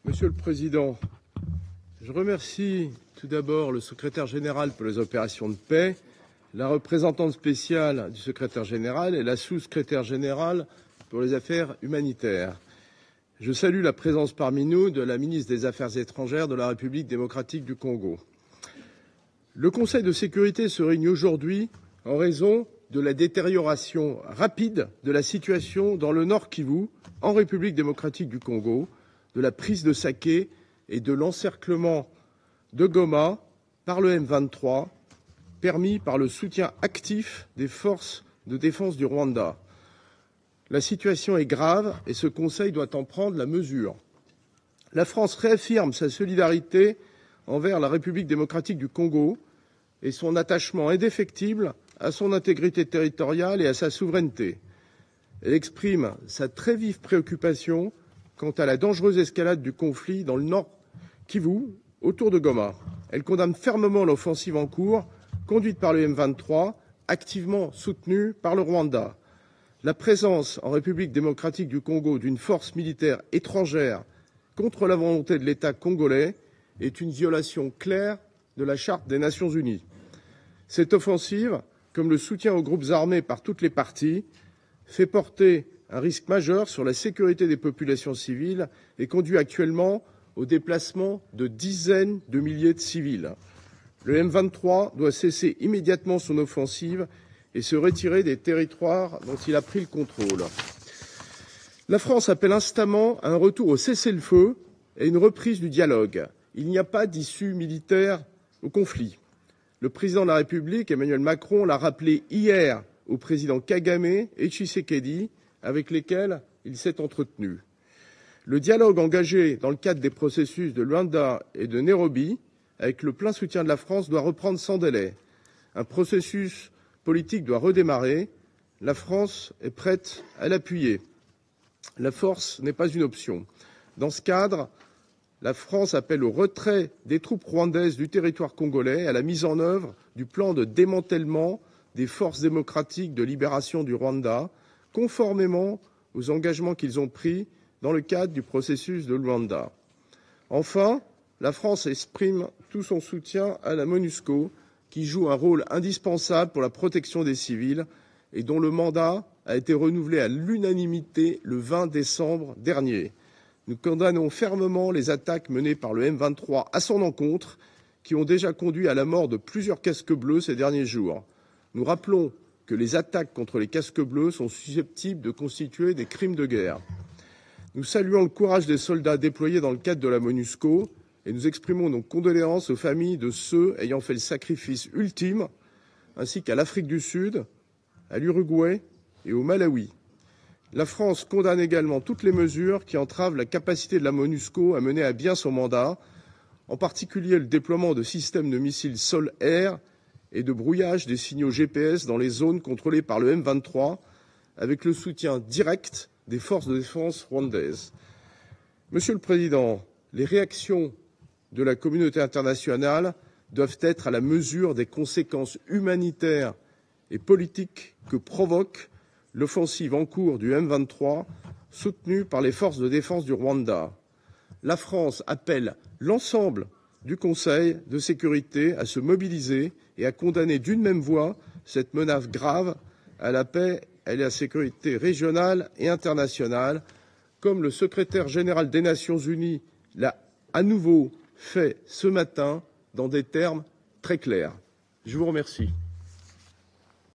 Monsieur le Président, je remercie tout d'abord le secrétaire général pour les opérations de paix, la représentante spéciale du secrétaire général et la sous-secrétaire générale pour les affaires humanitaires. Je salue la présence parmi nous de la ministre des Affaires étrangères de la République démocratique du Congo. Le Conseil de sécurité se réunit aujourd'hui en raison de la détérioration rapide de la situation dans le Nord Kivu, en République démocratique du Congo, de la prise de Saké et de l'encerclement de Goma par le M23, permis par le soutien actif des forces de défense du Rwanda. La situation est grave et ce Conseil doit en prendre la mesure. La France réaffirme sa solidarité envers la République démocratique du Congo et son attachement indéfectible à son intégrité territoriale et à sa souveraineté. Elle exprime sa très vive préoccupation quant à la dangereuse escalade du conflit dans le Nord Kivu, autour de Goma. Elle condamne fermement l'offensive en cours, conduite par le M23, activement soutenue par le Rwanda. La présence en République démocratique du Congo d'une force militaire étrangère contre la volonté de l'État congolais est une violation claire de la Charte des Nations unies. Cette offensive, comme le soutien aux groupes armés par toutes les parties, fait porter un risque majeur sur la sécurité des populations civiles et conduit actuellement au déplacement de dizaines de milliers de civils. Le M23 doit cesser immédiatement son offensive et se retirer des territoires dont il a pris le contrôle. La France appelle instamment à un retour au cessez-le-feu et une reprise du dialogue. Il n'y a pas d'issue militaire au conflit. Le président de la République, Emmanuel Macron, l'a rappelé hier au président Kagame et Tshisekedi, avec lesquels il s'est entretenu. Le dialogue engagé dans le cadre des processus de Luanda et de Nairobi, avec le plein soutien de la France, doit reprendre sans délai. Un processus politique doit redémarrer. La France est prête à l'appuyer. La force n'est pas une option. Dans ce cadre, la France appelle au retrait des troupes rwandaises du territoire congolais, à la mise en œuvre du plan de démantèlement des forces démocratiques de libération du Rwanda, conformément aux engagements qu'ils ont pris dans le cadre du processus de Luanda. Enfin, la France exprime tout son soutien à la MONUSCO, qui joue un rôle indispensable pour la protection des civils et dont le mandat a été renouvelé à l'unanimité le 20 décembre dernier. Nous condamnons fermement les attaques menées par le M23 à son encontre, qui ont déjà conduit à la mort de plusieurs casques bleus ces derniers jours. Nous rappelons que les attaques contre les casques bleus sont susceptibles de constituer des crimes de guerre. Nous saluons le courage des soldats déployés dans le cadre de la MONUSCO et nous exprimons nos condoléances aux familles de ceux ayant fait le sacrifice ultime, ainsi qu'à l'Afrique du Sud, à l'Uruguay et au Malawi. La France condamne également toutes les mesures qui entravent la capacité de la MONUSCO à mener à bien son mandat, en particulier le déploiement de systèmes de missiles sol-air et de brouillage des signaux GPS dans les zones contrôlées par le M23, avec le soutien direct des forces de défense rwandaises. Monsieur le Président, les réactions de la communauté internationale doivent être à la mesure des conséquences humanitaires et politiques que provoque l'offensive en cours du M23, soutenue par les forces de défense du Rwanda. La France appelle l'ensemble du Conseil de sécurité à se mobiliser et à condamner d'une même voix cette menace grave à la paix et à la sécurité régionale et internationale, comme le secrétaire général des Nations unies l'a à nouveau fait ce matin dans des termes très clairs. Je vous remercie.